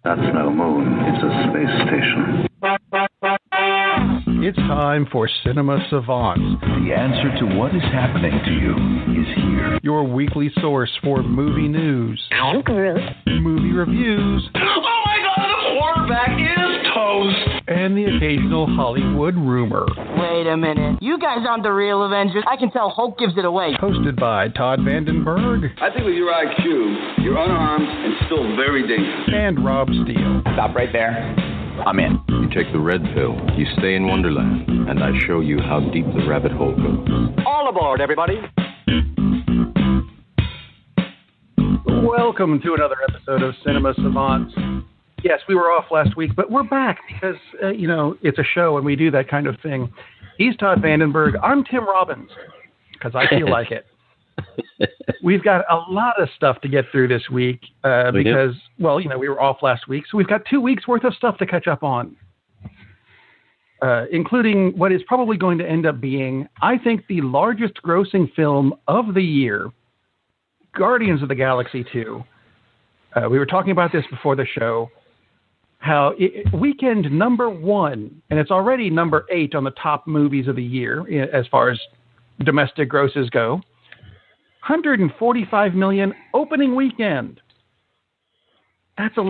That's no moon. It's a space station. It's time for Cinema Savants. The answer to what is happening to you is here. Your weekly source for movie news. I'm Groot. Movie reviews. Oh my god, the quarterback is toast! And the occasional Hollywood rumor. Wait a minute. You guys aren't the real Avengers. I can tell Hulk gives it away. Hosted by Todd Vandenberg. I think with your IQ, you're unarmed and still very dangerous. And Rob Steele. Stop right there. I'm in. You take the red pill, you stay in Wonderland, and I show you how deep the rabbit hole goes. All aboard, everybody. Welcome to another episode of Cinema Savants. Yes, we were off last week, but we're back because, it's a show and we do that kind of thing. He's Todd Vandenberg. I'm Tim Robbins because I feel like it. We've got a lot of stuff to get through this week because, we were off last week. So we've got 2 weeks worth of stuff to catch up on, including what is probably going to end up being, I think, the largest grossing film of the year, Guardians of the Galaxy 2. We were talking about this before the show, how weekend number 1, and it's already number 8 on the top movies of the year as far as domestic grosses go. $145 million opening weekend. That's a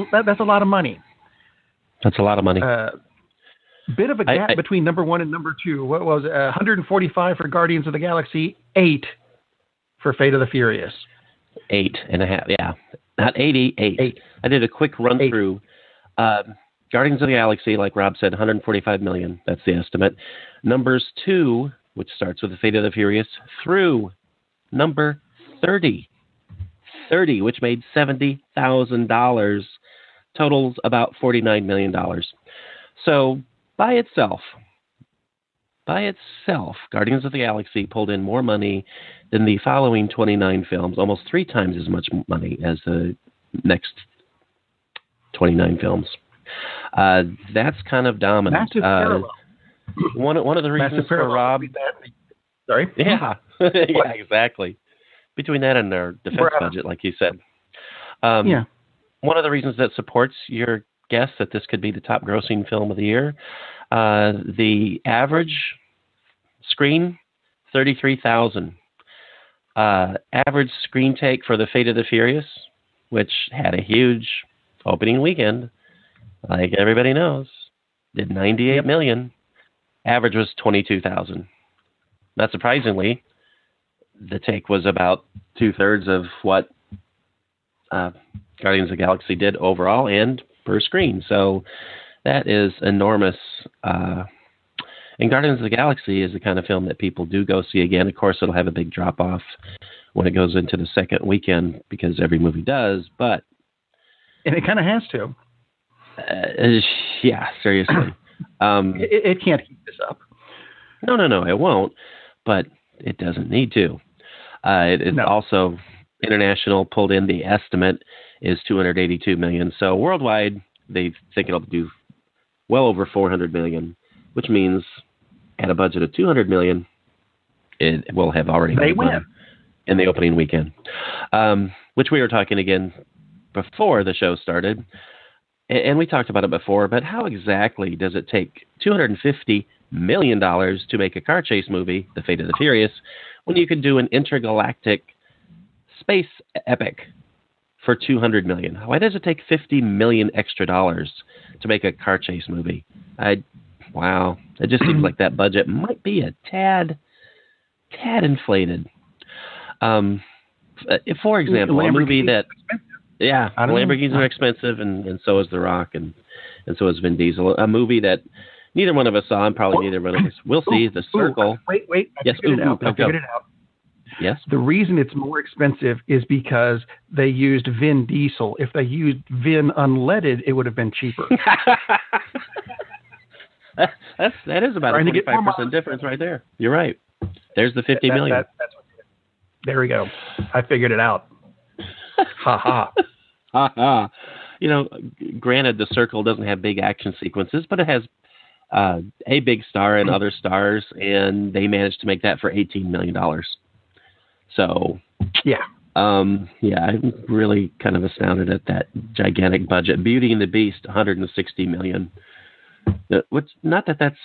lot of money. That's a lot of money. Bit of a gap between number 1 and number 2. What was it? 145 for Guardians of the Galaxy, 8 for Fate of the Furious. 8.5, yeah. Not 80, 8. I did a quick run through. Guardians of the Galaxy, like Rob said, 145 million. That's the estimate. Numbers 2, which starts with the Fate of the Furious, through number 30, which made $70,000, totals about $49 million. So by itself, Guardians of the Galaxy pulled in more money than the following 29 films, almost 3 times as much money as the next 29 films. That's kind of dominant. Massive parallel. One of the reasons for Rob... Sorry? Yeah. Yeah, exactly. Between that and their defense budget, like you said. One of the reasons that supports your guess that this could be the top grossing film of the year, the average screen, 33,000. Average screen take for the Fate of the Furious, which had a huge opening weekend, like everybody knows, did 98 million. Average was 22,000. Not surprisingly, the take was about 2/3 of what Guardians of the Galaxy did overall and per screen. So that is enormous. And Guardians of the Galaxy is the kind of film that people do go see again. Of course, it'll have a big drop-off when it goes into the second weekend because every movie does. And it kind of has to. Yeah, seriously. It can't keep this up. No, it won't. But it doesn't need to. Also, international pulled in, the estimate is 282 million. So worldwide, they think it'll do well over 400 million, which means at a budget of 200 million, it will have already made money in the opening weekend. Which we were talking again before the show started. And we talked about it before, but how exactly does it take $250 million to make a car chase movie, The Fate of the Furious, when you could do an intergalactic space epic for $200 million? Why does it take $50 million extra dollars to make a car chase movie? Wow. It just seems like that budget might be a tad inflated. For example, a movie that... Yeah, Lamborghinis are expensive, and so is The Rock, and so is Vin Diesel. A movie that neither one of us saw, and probably neither one of us will see, The Circle. Wait. I figured it out. Yes? The reason it's more expensive is because they used Vin Diesel. If they used Vin unleaded, it would have been cheaper. That is about a 25% difference right there. You're right. There's the $50 million. That's what there we go. I figured it out. Ha ha. Ha ha. Granted, The Circle doesn't have big action sequences, but it has a big star and other stars, and they managed to make that for $18 million. So, yeah, Yeah, I'm really kind of astounded at that gigantic budget. Beauty and the Beast, $160 million. Which, not that that's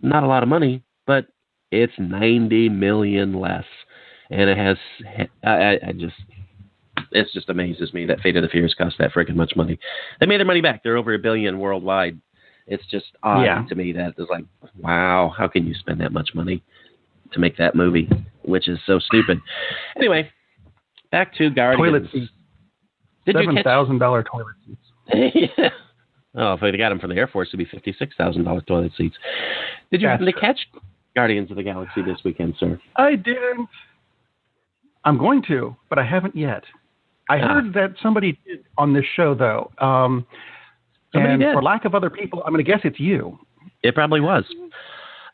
not a lot of money, but it's $90 million less, and it has. It just amazes me that Fate of the Furious cost that freaking much money. They made their money back. They're over $1 billion worldwide. It's just odd to me that it's like, wow, how can you spend that much money to make that movie, which is so stupid. Anyway, back to Guardians. Toilet seats. $7,000 toilet seats. Yeah. Oh, if they got them from the Air Force, it'd be $56,000 toilet seats. Did you happen to catch Guardians of the Galaxy this weekend, sir? I didn't. I'm going to, but I haven't yet. I heard that somebody did on this show, though. And did. For lack of other people, I'm going to guess it's you. It probably was.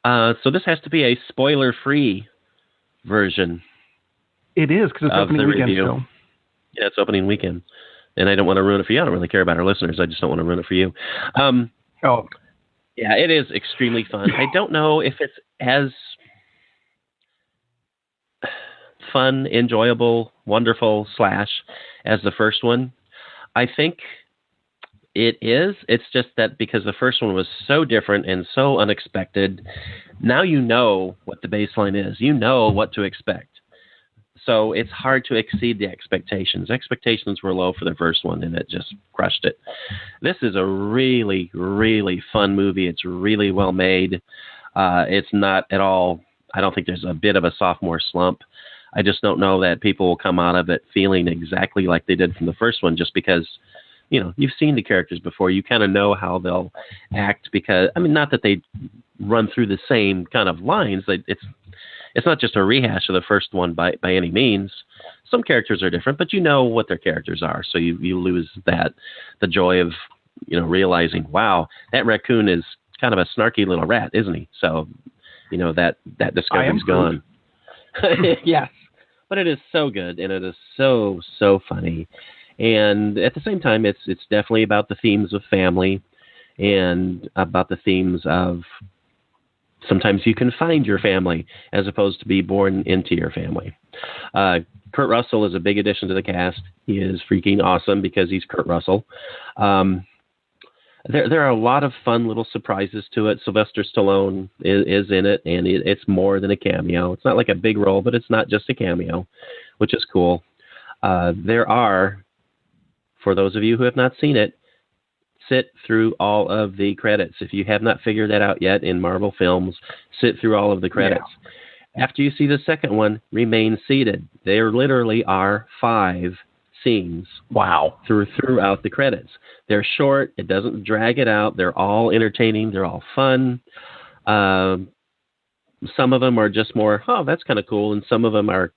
So this has to be a spoiler-free version. It is, because it's opening weekend review. still. Yeah, it's opening weekend. And I don't want to ruin it for you. I don't really care about our listeners. I just don't want to ruin it for you. Yeah, it is extremely fun. I don't know if it's as fun, enjoyable, wonderful / as the first one. I think it is. It's just that because the first one was so different and so unexpected, now you know what the baseline is. You know what to expect. So it's hard to exceed the expectations. Expectations were low for the first one, and it just crushed it. This is a really, really fun movie. It's really well made. It's not at all, I don't think there's a bit of a sophomore slump. I just don't know that people will come out of it feeling exactly like they did from the first one, just because, you know, you've seen the characters before. You kind of know how they'll act because, I mean, not that they run through the same kind of lines. It's not just a rehash of the first one by any means. Some characters are different, but you know what their characters are. So you lose the joy of, you know, realizing, wow, that raccoon is kind of a snarky little rat, isn't he? So, you know, that discovery's gone. Yes. But it is so good, and it is so, so funny. And at the same time, it's definitely about the themes of family and about the themes of sometimes you can find your family as opposed to be born into your family. Kurt Russell is a big addition to the cast. He is freaking awesome because he's Kurt Russell. There are a lot of fun little surprises to it. Sylvester Stallone is in it, and it's more than a cameo. It's not like a big role, but it's not just a cameo, which is cool. There are, for those of you who have not seen it, sit through all of the credits. If you have not figured that out yet in Marvel films, sit through all of the credits. Yeah. After you see the second one, remain seated. There literally are 5 scenes. Wow. Throughout the credits. They're short. It doesn't drag it out. They're all entertaining. They're all fun. Some of them are just more, oh, that's kind of cool. And some of them are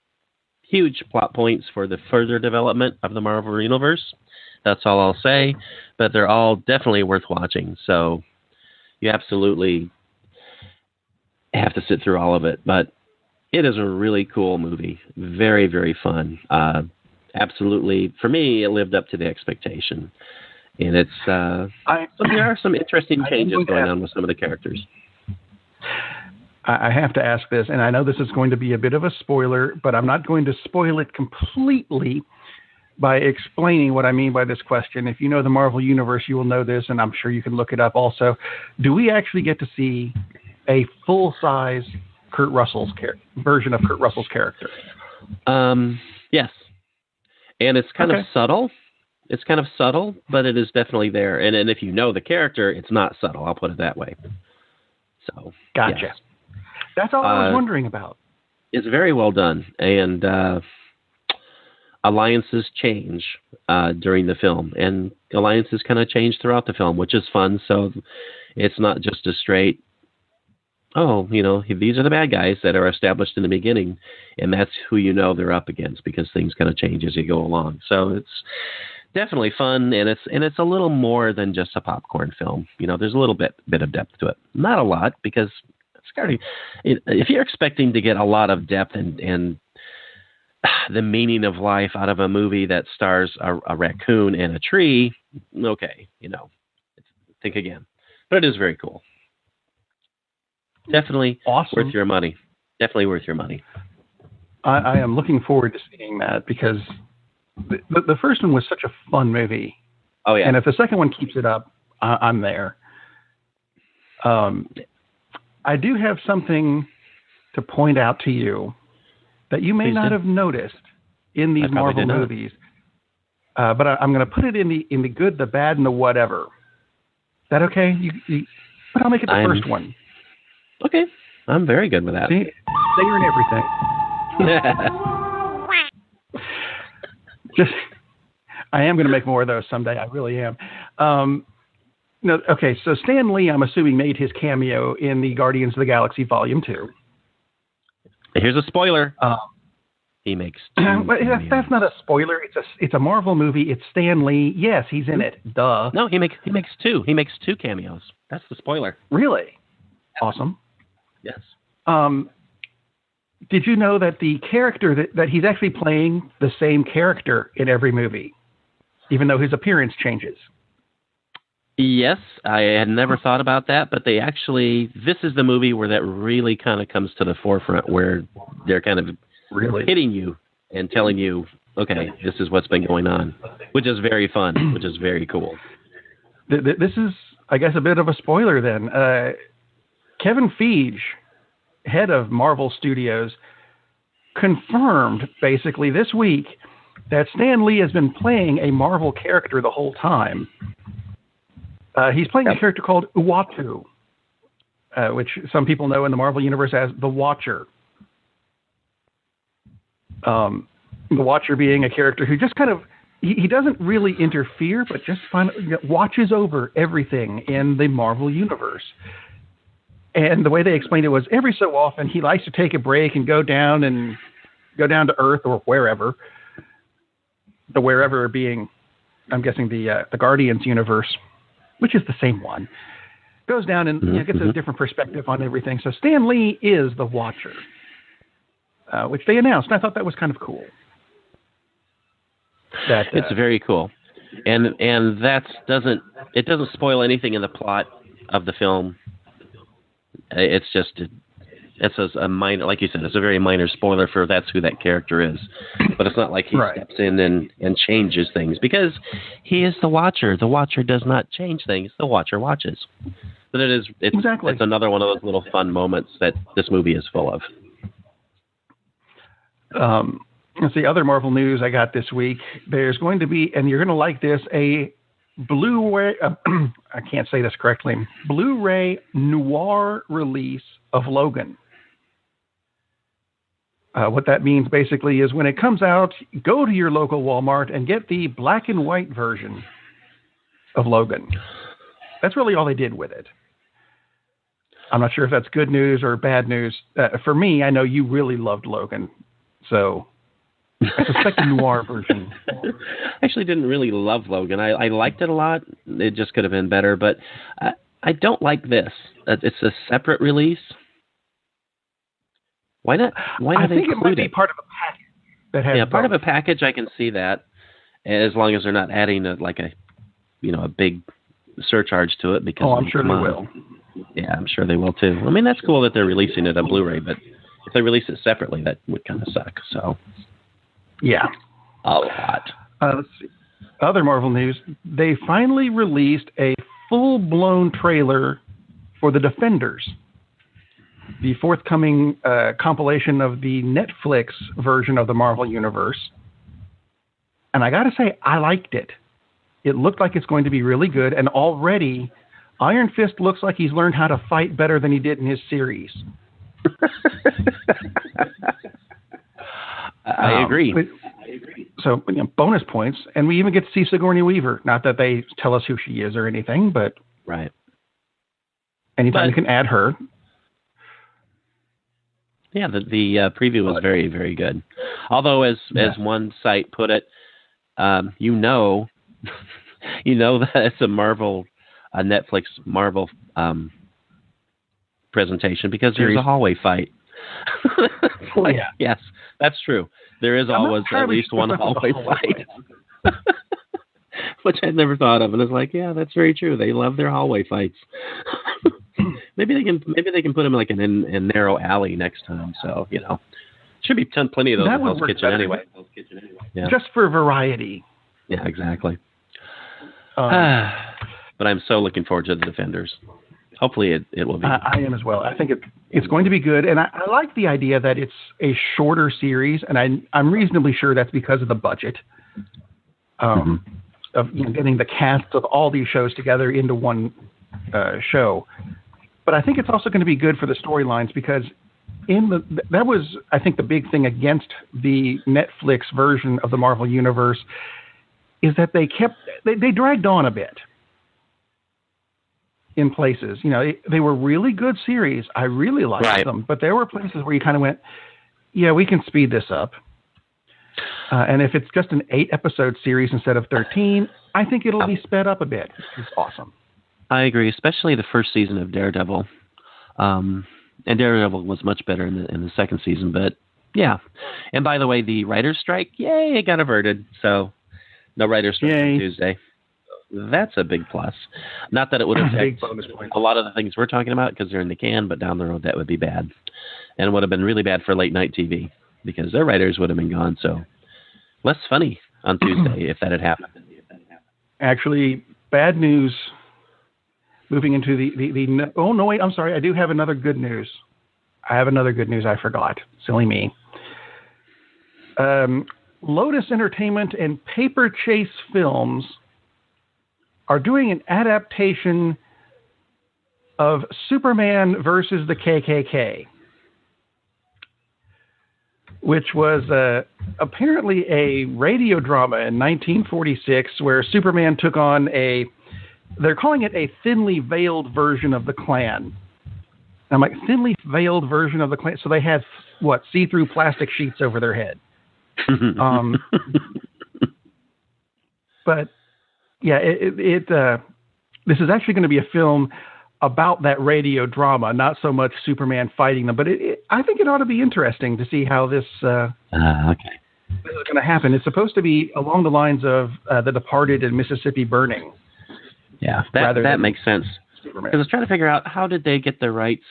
huge plot points for the further development of the Marvel Universe. That's all I'll say. But they're all definitely worth watching. So you absolutely have to sit through all of it. But it is a really cool movie. Very, very fun. Absolutely. For me, it lived up to the expectation. And it's there are some interesting changes going on with some of the characters. I have to ask this, and I know this is going to be a bit of a spoiler, but I'm not going to spoil it completely by explaining what I mean by this question. If you know the Marvel Universe, you will know this, and I'm sure you can look it up also. Do we actually get to see a full-size Kurt Russell's version of Kurt Russell's character? Yes. And it's kind of subtle. It's kind of subtle, but it is definitely there. And if you know the character, it's not subtle. I'll put it that way. So, gotcha. Yes. That's all I was wondering about. It's very well done. And alliances change during the film. And alliances kind of change throughout the film, which is fun. So it's not just a straight, oh, you know, these are the bad guys that are established in the beginning, and that's who you know they're up against because things kind of change as you go along. So it's definitely fun, and it's a little more than just a popcorn film. You know, there's a little bit of depth to it. Not a lot, because if you're expecting to get a lot of depth and the meaning of life out of a movie that stars a raccoon and a tree, okay, you know, think again. But it is very cool. Definitely awesome. Worth your money. Definitely worth your money. I am looking forward to seeing that because the first one was such a fun movie. Oh, yeah. And if the second one keeps it up, I'm there. I do have something to point out to you that you may not have noticed in these Marvel movies. But I'm going to put it in the good, the bad, and the whatever. Is that okay? But I'll make it the first one. Okay. I'm very good with that. See, singer and everything. I am going to make more of those someday. I really am. No, okay, so Stan Lee, I'm assuming, made his cameo in the Guardians of the Galaxy Volume 2. Here's a spoiler. He makes that's not a spoiler. It's a Marvel movie. It's Stan Lee. Yes, he's in it. Duh. No, he makes two. He makes two cameos. That's the spoiler. Really? Awesome. Yes. Did you know that the character that he's actually playing the same character in every movie, even though his appearance changes? Yes, I had never thought about that, but this is the movie where that really kind of comes to the forefront, where they're kind of really hitting you and telling you, okay, this is what's been going on, which is very fun, which is very cool. This is, I guess, a bit of a spoiler then. Kevin Feige, head of Marvel Studios, confirmed basically this week that Stan Lee has been playing a Marvel character the whole time. He's playing a character called Uatu, which some people know in the Marvel Universe as the Watcher. The Watcher being a character who just kind of, he doesn't really interfere, but just watches over everything in the Marvel Universe. And the way they explained it was every so often he likes to take a break and go down to Earth or wherever. The wherever being, I'm guessing, the Guardians universe, which is the same one. Goes down and gets a different perspective on everything. So Stan Lee is the Watcher, which they announced. And I thought that was kind of cool. It's very cool, and it doesn't spoil anything in the plot of the film. It's just a minor, like you said, it's a very minor spoiler for that's who that character is. But it's not like he steps in and changes things, because he is the Watcher. The Watcher does not change things. The Watcher watches. But it's another one of those little fun moments that this movie is full of. Let's see, other Marvel news I got this week. There's going to be, and you're going to like this, a Blu-ray, I can't say this correctly, Blu-ray noir release of Logan. What that means basically is when it comes out, go to your local Walmart and get the black and white version of Logan. That's really all they did with it. I'm not sure if that's good news or bad news. For me, I know you really loved Logan, so I suspect the noir version. I actually didn't really love Logan. I liked it a lot. It just could have been better, but I don't like this. It's a separate release. Why not? Why not include it? I think it might be part of a package that has part of a package. I can see that, as long as they're not adding a big surcharge to it. Because I'm sure they will. Yeah, I'm sure they will too. I mean, that's cool that they're releasing it on Blu-ray, but if they release it separately, that would kind of suck. So, yeah, a lot. Let's see. Other Marvel news: they finally released a full-blown trailer for The Defenders, the forthcoming compilation of the Netflix version of the Marvel Universe. And I got to say, I liked it. It looked like it's going to be really good, and already Iron Fist looks like he's learned how to fight better than he did in his series. I agree. So, bonus points, and we even get to see Sigourney Weaver. Not that they tell us who she is or anything, but anytime you can add her. Yeah, the preview was very, very good. Although, as one site put it, you know that it's a Netflix Marvel presentation because there's a hallway fight. Yes, that's true. There is always at least one hallway fight, which I'd never thought of, and it's like, yeah, that's very true. They love their hallway fights. Maybe they can put them like in a narrow alley next time. So Should be plenty of those in Hell's Kitchen anyway. Yeah. Just for variety. Yeah, exactly. But I'm so looking forward to the Defenders. Hopefully it will be. I am as well. I think it's going to be good. And I like the idea that it's a shorter series, and I'm reasonably sure that's because of the budget of getting the cast of all these shows together into one show. But I think it's also going to be good for the storylines because that was, I think, the big thing against the Netflix version of the Marvel Universe is that they dragged on a bit in places. They were really good series. I really liked them, but there were places where you kind of went, yeah, we can speed this up. And if it's just an 8-episode series instead of 13, I think it'll be sped up a bit. It's awesome. I agree, especially the first season of Daredevil. And Daredevil was much better in the second season, but yeah. And by the way, the writer's strike, yay, it got averted. So no writer's strike on Tuesday. That's a big plus. Not that it would affect a lot of the things we're talking about because they're in the can, but down the road that would be bad. And it would have been really bad for late night TV because their writers would have been gone. So less funny on Tuesday if that had happened. Actually, bad news. Moving into the oh no wait, I'm sorry, I do have another good news. I forgot. Silly me. Lotus Entertainment and Paper Chase Films are doing an adaptation of Superman versus the KKK, which was apparently a radio drama in 1946 where Superman took on they're calling it a thinly veiled version of the Klan. I'm like, thinly veiled version of the Klan? So they had, see-through plastic sheets over their head. But, yeah, this is actually going to be a film about that radio drama, not so much Superman fighting them. But I think it ought to be interesting to see how this is going to happen. It's supposed to be along the lines of The Departed and Mississippi Burning. Yeah, that makes sense. Because I was trying to figure out how did they get the rights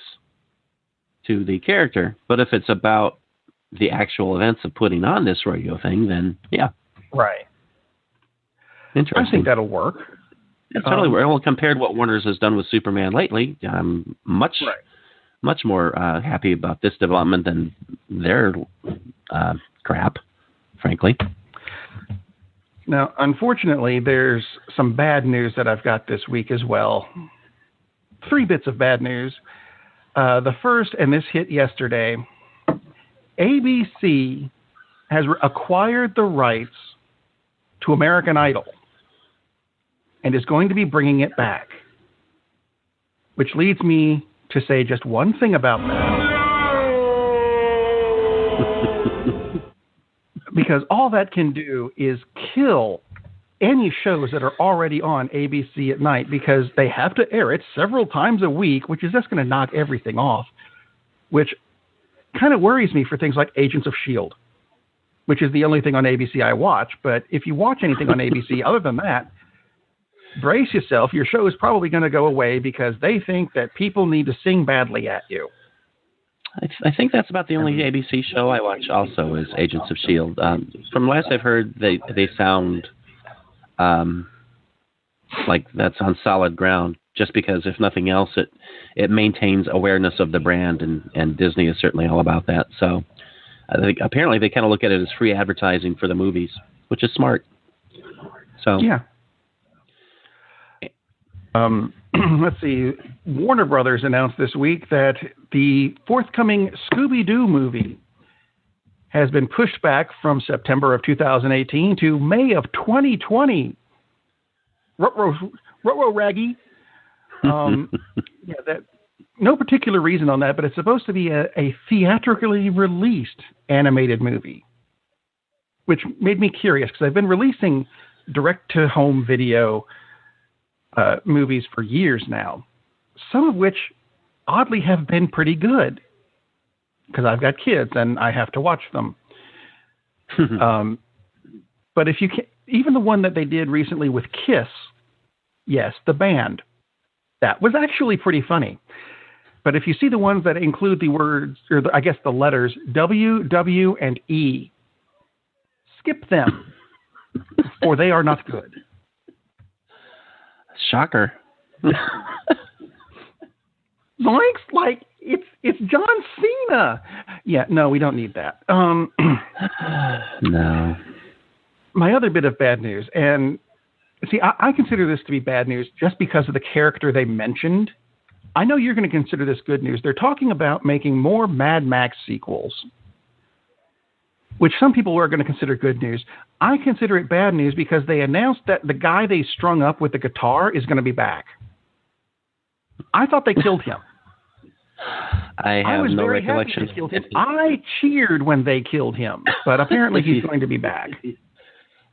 to the character. But if it's about the actual events of putting on this radio thing, then yeah. Right. Interesting. I think that'll work. It's totally well, compared to what Warner's has done with Superman lately, I'm much more happy about this development than their crap, frankly. Now, unfortunately, there's some bad news that I've got this week as well. 3 bits of bad news. The first, and this hit yesterday, ABC has acquired the rights to American Idol and is going to be bringing it back, which leads me to say just one thing about that. Because all that can do is kill any shows that are already on ABC at night because they have to air it several times a week, which is just going to knock everything off, which kind of worries me for things like Agents of S.H.I.E.L.D., which is the only thing on ABC I watch. But if you watch anything on ABC other than that, brace yourself. Your show is probably going to go away because they think that people need to sing badly at you. I think that's about the only ABC show I watch also is Agents of S.H.I.E.L.D. From last I've heard, they sound like that's on solid ground just because, if nothing else, it maintains awareness of the brand, and Disney is certainly all about that. So I think apparently they kind of look at it as free advertising for the movies, which is smart. So yeah. Let's see. Warner Brothers announced this week that the forthcoming Scooby-Doo movie has been pushed back from September of 2018 to May of 2020. Ruh-roh, Raggy. That no particular reason on that, but it's supposed to be a theatrically released animated movie, which made me curious because I've been releasing direct-to-home video movies for years now, some of which oddly have been pretty good because I've got kids and I have to watch them. But if you can, even the one that they did recently with Kiss, yes, the band, that was actually pretty funny. But if you see the ones that include the words, or I guess the letters W, W, and E, skip them, for they are not good. Shocker. Zoinks, like it's John Cena. Yeah, no, we don't need that. No. My other bit of bad news, and see, I consider this to be bad news just because of the character they mentioned. I know you're going to consider this good news. They're talking about making more Mad Max sequels, which some people are going to consider good news. I consider it bad news because they announced that the guy they strung up with the guitar is going to be back. I thought they killed him. I have no recollection. I cheered when they killed him, but apparently he's going to be back.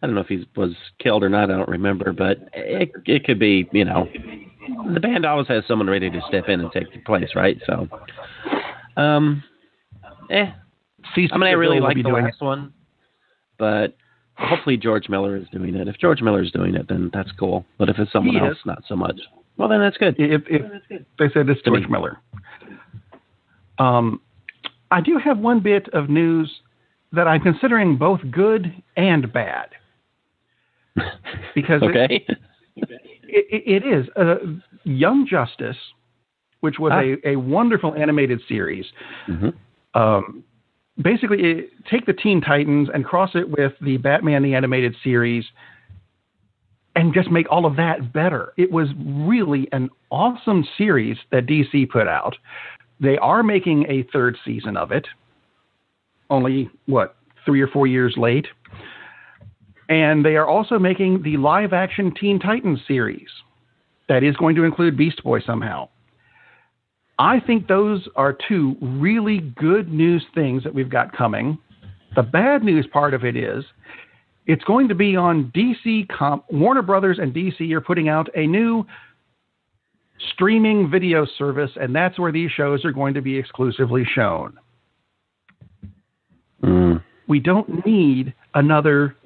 I don't know if he was killed or not. I don't remember, but it could be, the band always has someone ready to step in and take the place, right? So, I really like the last one, but hopefully George Miller is doing it. If George Miller is doing it, then that's cool. But if it's someone else, not so much. Well, then that's good. If they said it's George Miller. I do have one bit of news that I'm considering both good and bad. Because okay. it is. Young Justice, which was a wonderful animated series. Mm-hmm. Basically, take the Teen Titans and cross it with the Batman the Animated Series and just make all of that better. It was really an awesome series that DC put out. They are making a third season of it, only, 3 or 4 years late. And they are also making the live-action Teen Titans series that is going to include Beast Boy somehow. I think those are two really good news things that we've got coming. The bad news part of it is it's going to be on DC. Warner Brothers and DC are putting out a new streaming video service, and that's where these shows are going to be exclusively shown. We don't need another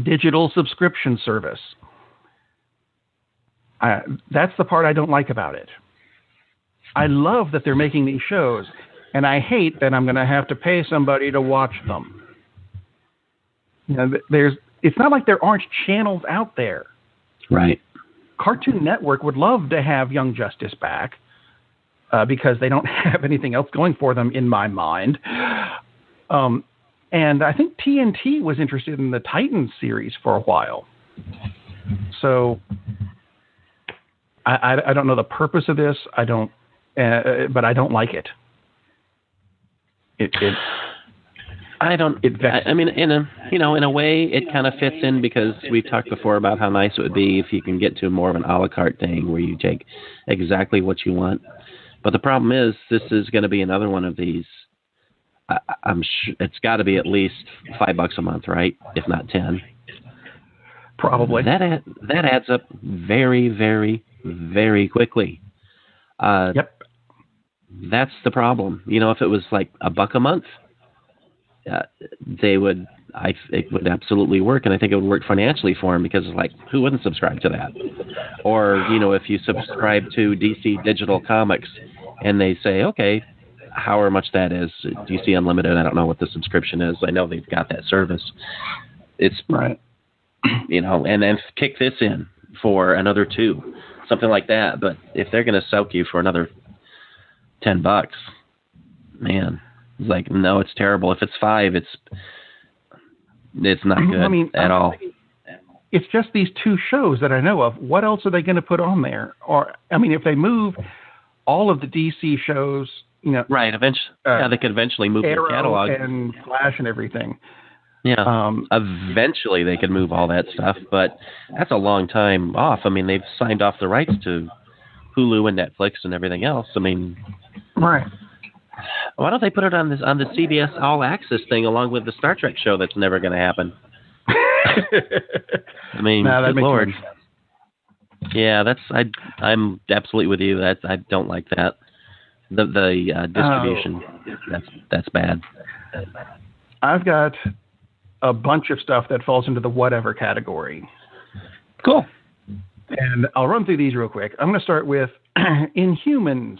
digital subscription service. That's the part I don't like about it. I love that they're making these shows, and I hate that I'm going to have to pay somebody to watch them. It's not like there aren't channels out there. Right. Cartoon Network would love to have Young Justice back because they don't have anything else going for them in my mind. And I think TNT was interested in the Titans series for a while. So I don't know the purpose of this. I don't, but I don't like it. I don't. I mean, in a way, it kind of fits in because we've talked before about how nice it would be if you can get to more of an a la carte thing where you take exactly what you want. But the problem is, this is going to be another one of these. I'm sure it's got to be at least $5 a month, right? If not 10. Probably. That adds up very, very, very quickly. Yep. That's the problem. If it was like $1 a month, it would absolutely work, and I think it would work financially for them because it's like, who wouldn't subscribe to that? Or, if you subscribe to DC Digital Comics and they say, okay, however much that is, DC Unlimited, I don't know what the subscription is. I know they've got that service. It's right. And then kick this in for another $2, something like that. But if they're going to soak you for another $10, man, it's like, no, it's terrible. If it's $5, it's not good at all. It's just these 2 shows that I know of. What else are they going to put on there? Or, if they move all of the DC shows, right. Eventually, they could eventually move Arrow their catalog and Flash and everything. Yeah. Eventually, they could move all that stuff, but that's a long time off. They've signed off the rights to Hulu and Netflix and everything else. Right. Why don't they put it on the CBS All Access thing along with the Star Trek show? That's never going to happen. Good Lord. Sense. Yeah, I'm absolutely with you. I don't like that. The distribution, that's bad. I've got a bunch of stuff that falls into the whatever category. Cool. And I'll run through these real quick. I'm going to start with Inhumans.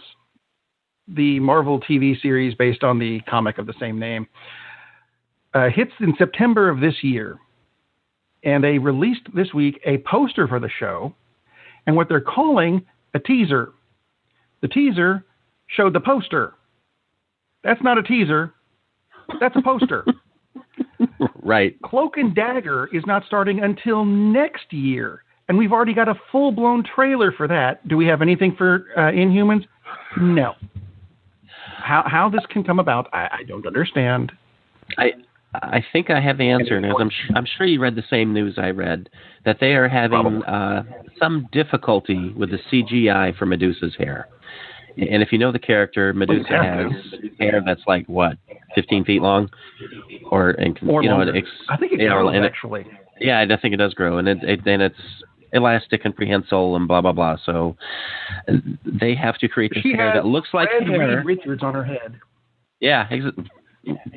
the Marvel TV series based on the comic of the same name, hits in September of this year. And they released this week a poster for the show and what they're calling a teaser. The teaser showed the poster. That's not a teaser. That's a poster. Right. Cloak and Dagger is not starting until next year. And we've already got a full-blown trailer for that. Do we have anything for Inhumans? No. How this can come about, I don't understand. I think I have the answer. I'm sure you read the same news I read, that they are having some difficulty with the CGI for Medusa's hair. And if you know the character, Medusa has hair that's like, 15 feet long? Or longer. I think it grows, actually. Yeah, I think it does grow. And it's elastic and prehensile and blah, blah, blah. So they have to create this hair that looks like hair. Reed Richards on her head. Yeah,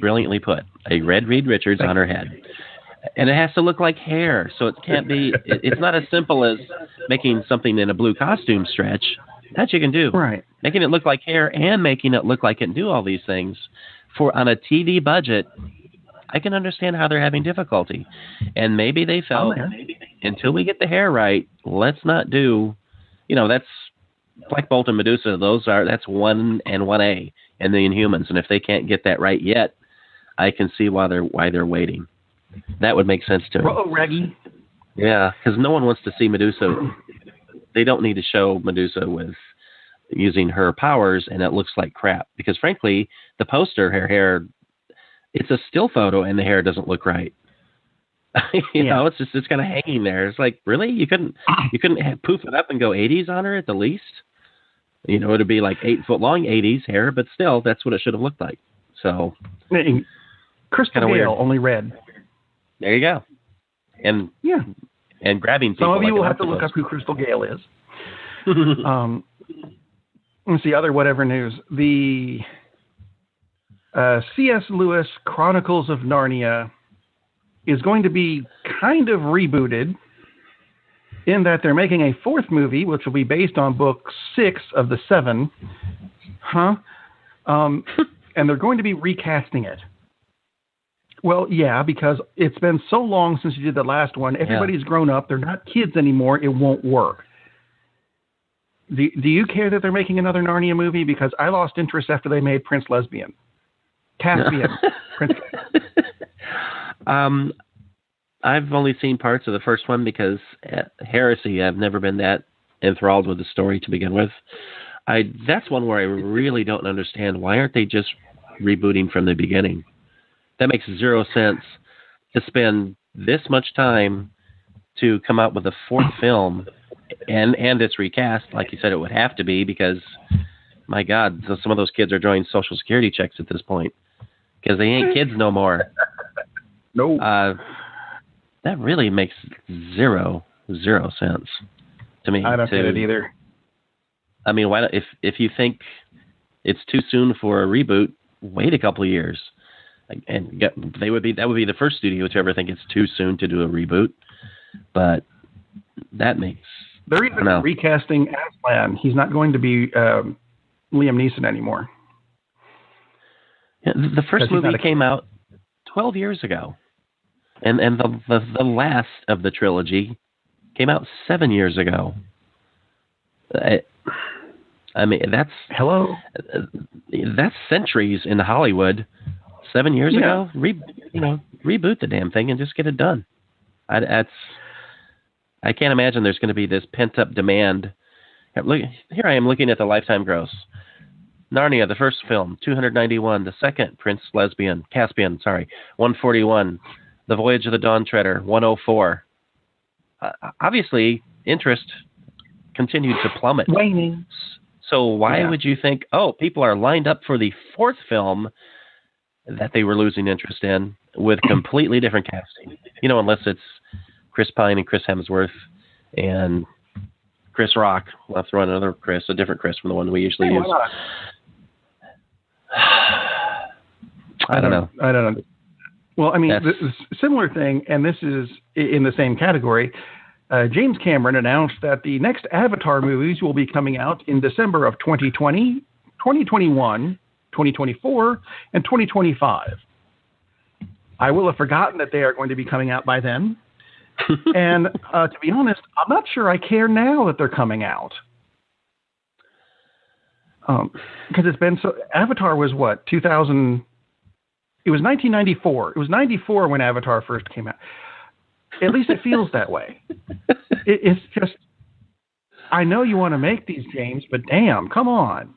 brilliantly put. A red Reed Richards on her head. And it has to look like hair. So it can't be, it's not as simple as making something in a blue costume stretch. That you can do. Right. Making it look like hair and making it look like it can do all these things on a TV budget, I can understand how they're having difficulty. And maybe they felt, until we get the hair right, let's not do, that's Black Bolt and Medusa. That's 1 and 1A and the Inhumans. And if they can't get that right yet, I can see why they're waiting. That would make sense to me. Oh, Reggie. Yeah, because no one wants to see Medusa. They don't need to show Medusa with using her powers and it looks like crap. Because frankly, the poster, her hair, it's a still photo and the hair doesn't look right. you know, it's kind of hanging there. It's like, really? You couldn't poof it up and go 80s on her at the least? It'd be like 8 foot long 80s hair, but still, that's what it should have looked like. So, Crystal Gale, only red. There you go. And grabbing people. Some of you like will have to look up who Crystal Gale is. Let's see, other whatever news. The C.S. Lewis Chronicles of Narnia is going to be kind of rebooted in that they're making a 4th movie, which will be based on book 6 of the 7. And they're going to be recasting it. Well, yeah, because it's been so long since you did the last one. Everybody's grown up. They're not kids anymore. It won't work. Do you care that they're making another Narnia movie? Because I lost interest after they made Prince Lesbian. Caspian. Prince. I've only seen parts of the first one because Heresy, I've never been that enthralled with the story to begin with. That's one where I really don't understand. Why aren't they just rebooting from the beginning? That makes 0 sense to spend this much time to come out with a 4th film and it's recast, like you said it would have to be, because, my God, some of those kids are drawing Social Security checks at this point because they ain't kids no more. No. That really makes zero sense to me. I don't get it either. I mean, why if you think it's too soon for a reboot, wait a couple of years. And that would be the first studio to ever think it's too soon to do a reboot. But that makes... They're even recasting Aslan. He's not going to be Liam Neeson anymore. Yeah, the first movie came out 12 years ago. And the last of the trilogy came out 7 years ago. I mean, that's... Hello? That's centuries in Hollywood. 7 years ago, reboot the damn thing and just get it done. I can't imagine there's going to be this pent-up demand. Here I am looking at the lifetime gross. Narnia, the first film, 291. The second, Caspian, 141. The Voyage of the Dawn Treader, 104. Obviously, interest continued to plummet. Waning. So why would you think, people are lined up for the 4th film that they were losing interest in with completely different casting? Unless it's Chris Pine and Chris Hemsworth and Chris Rock. We'll have to throw in another Chris, a different Chris from the one we usually use. I don't know. Well, I mean, the similar thing, and this is in the same category, James Cameron announced that the next Avatar movies will be coming out in December of 2020, 2021, 2024, and 2025. I will have forgotten that they are going to be coming out by then. And to be honest, I'm not sure I care now that they're coming out. Because it's been so. Avatar was what, 2000? It was 1994. It was 94 when Avatar first came out. At least it feels that way. It's just, I know you want to make these, James, but damn, come on.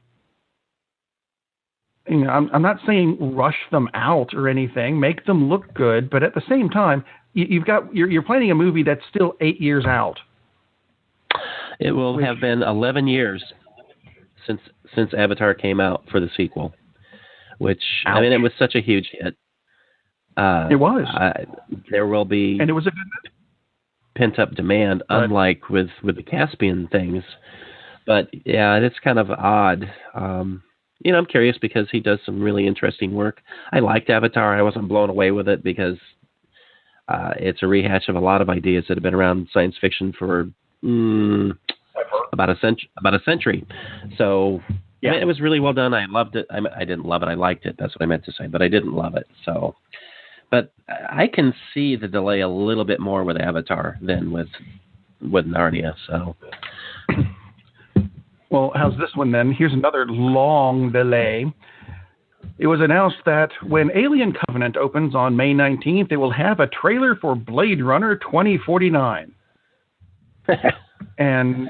You know, I'm not saying rush them out or anything. Make them look good, but at the same time, you're planning a movie that's still 8 years out. It will have been 11 years since Avatar came out for the sequel, which, ouch. I mean, it was such a huge hit. It was. There will be... And it was a good movie. Pent-up demand, unlike with the Caspian things. But, yeah, it's kind of odd. You know, I'm curious because he does some really interesting work. I liked Avatar. I wasn't blown away with it because it's a rehash of a lot of ideas that have been around science fiction for... about a century. So yeah. I mean, it was really well done. I loved it. I didn't love it. I liked it. That's what I meant to say, but I didn't love it. So, but I can see the delay a little bit more with Avatar than with Narnia. So, well, how's this one then? Here's another long delay. It was announced that when Alien Covenant opens on May 19th, it will have a trailer for Blade Runner 2049. And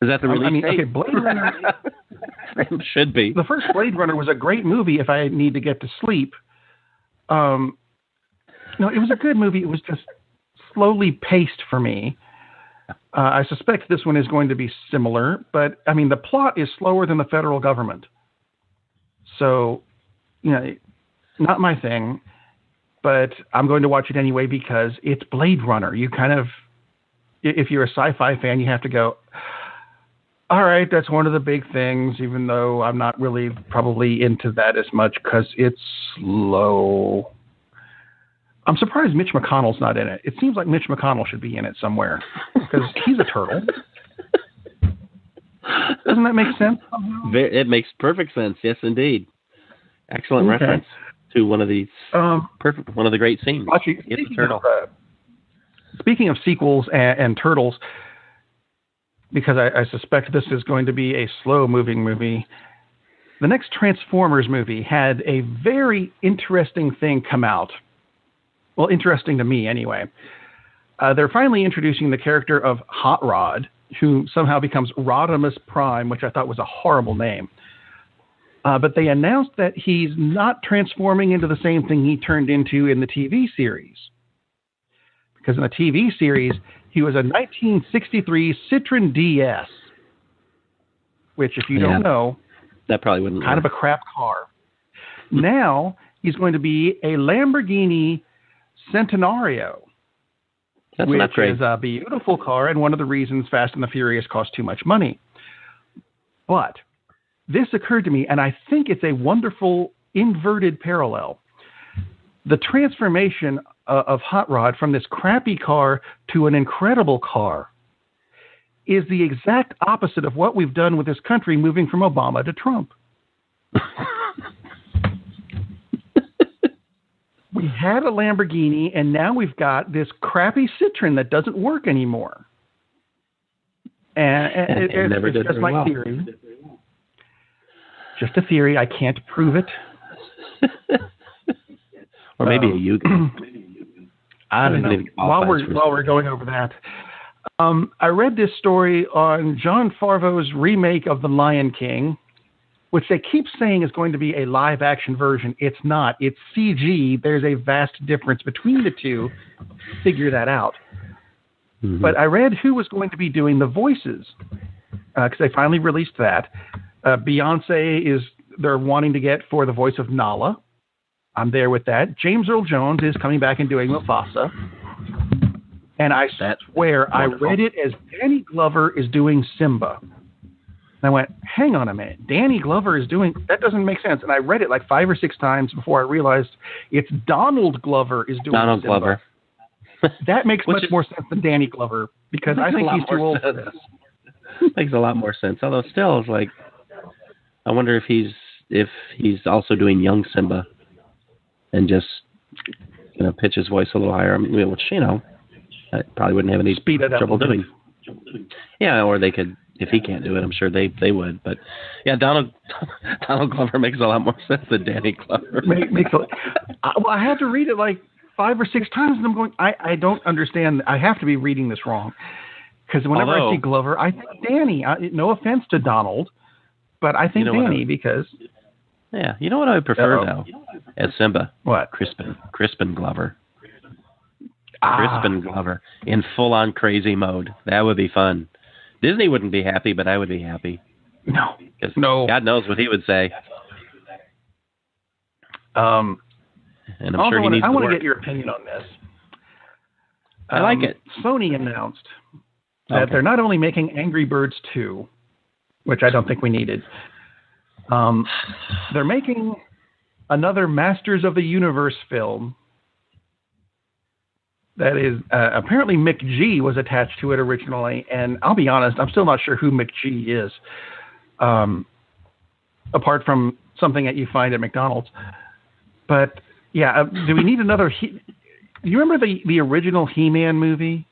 is that the release date? Okay, Blade Runner should be. The first Blade Runner was a great movie if I need to get to sleep. No, it was a good movie. It was just slowly paced for me. I suspect this one is going to be similar, but I mean, the plot is slower than the federal government. So, you know, not my thing, but I'm going to watch it anyway because it's Blade Runner. You kind of, if you're a sci-fi fan, you have to go, all right, that's one of the big things, even though I'm not really probably into that as much because it's slow. I'm surprised Mitch McConnell's not in it. It seems like Mitch McConnell should be in it somewhere because he's a turtle. Doesn't that make sense? It makes perfect sense. Yes, indeed. Excellent reference to one of these one of the great scenes. Actually, speaking of sequels and turtles, because I suspect this is going to be a slow-moving movie, the next Transformers movie had a very interesting thing come out. Well, interesting to me anyway. They're finally introducing the character of Hot Rod, who somehow becomes Rodimus Prime, which I thought was a horrible name. But they announced that he's not transforming into the same thing he turned into in the TV series. Because in the TV series, he was a 1963 Citroen DS, which, if you don't know, that probably wouldn't kind of a crap car. Now he's going to be a Lamborghini Centenario, which is a beautiful car and one of the reasons Fast and the Furious cost too much money. But this occurred to me, and I think it's a wonderful inverted parallel. The transformation of Hot Rod from this crappy car to an incredible car is the exact opposite of what we've done with this country moving from Obama to Trump. We had a Lamborghini, and now we've got this crappy Citroen that doesn't work anymore. And it's just my theory. Just a theory. I can't prove it. Or maybe a Yugo. I don't know. While we're going over that, I read this story on Jon Favreau's remake of The Lion King, which they keep saying is going to be a live-action version. It's not. It's CG. There's a vast difference between the two. Figure that out. Mm-hmm. But I read who was going to be doing the voices, because they finally released that. Beyonce they're wanting to get for the voice of Nala. I'm there with that. James Earl Jones is coming back and doing Mufasa. And I swear I read it as Danny Glover is doing Simba. And I went, hang on a minute. Danny Glover is doing... That doesn't make sense. And I read it like 5 or 6 times before I realized it's Donald Glover is doing Donald Simba. Glover. That makes much more sense than Danny Glover, because I think he's too old for this. Makes a lot more sense. Although still, it's like... I wonder if he's also doing young Simba, and just pitch his voice a little higher. Which I probably wouldn't have any trouble doing. Yeah, or they could. If he can't do it, I'm sure they would. But yeah, Donald Glover makes a lot more sense than Danny Glover. I had to read it like 5 or 6 times, and I'm going, I don't understand. I have to be reading this wrong. Because whenever I see Glover, I think Danny. No offense to Donald, but I think Danny because... Yeah, you know what I would prefer, though, as Simba? What? Crispin Glover. Crispin Glover in full-on crazy mode. That would be fun. Disney wouldn't be happy, but I would be happy. No. God knows what he would say. And I'm sure he needs to work. I want to get your opinion on this. I like it. Sony announced that they're not only making Angry Birds 2, which I don't think we needed. They're making another Masters of the Universe film that is apparently McG was attached to it originally, and I'll be honest, I'm still not sure who McG is, apart from something that you find at McDonald's. But yeah, do we need another? Do you remember the original He-Man movie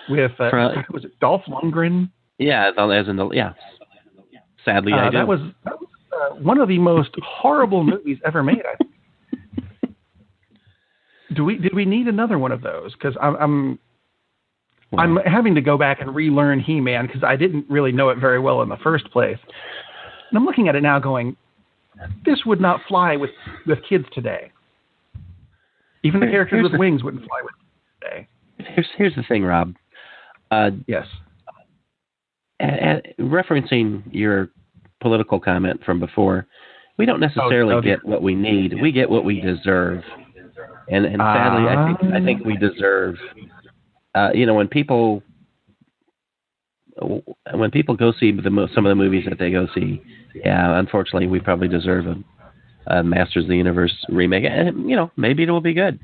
with was it Dolph Lundgren? Yeah, Sadly, I do. That was one of the most horrible movies ever made. Did we need another one of those? Because I'm having to go back and relearn He-Man because I didn't really know it very well in the first place. And I'm looking at it now, going, this would not fly with kids today. Even the characters with wings wouldn't fly with kids today. Here's the thing, Rob. Yes. Referencing your political comment from before, we don't necessarily get what we need. We get what we deserve. And sadly, I think we deserve. When people go see some of the movies that they go see, unfortunately, we probably deserve a Masters of the Universe remake. And maybe it will be good.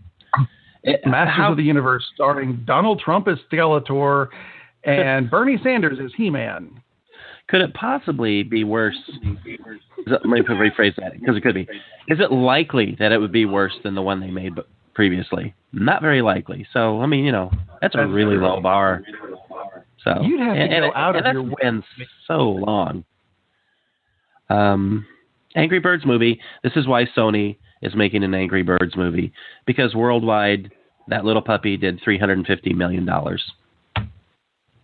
Masters of the Universe, starring Donald Trump as Skeletor and Bernie Sanders as He-Man. Could it possibly be worse? Let me rephrase that, because it could be. Is it likely that it would be worse than the one they made previously? Not very likely. So, that's a really low bar. So you'd have to go out of your way. Been so long. Angry Birds movie. This is why Sony is making an Angry Birds movie, because worldwide that little puppy did $350 million.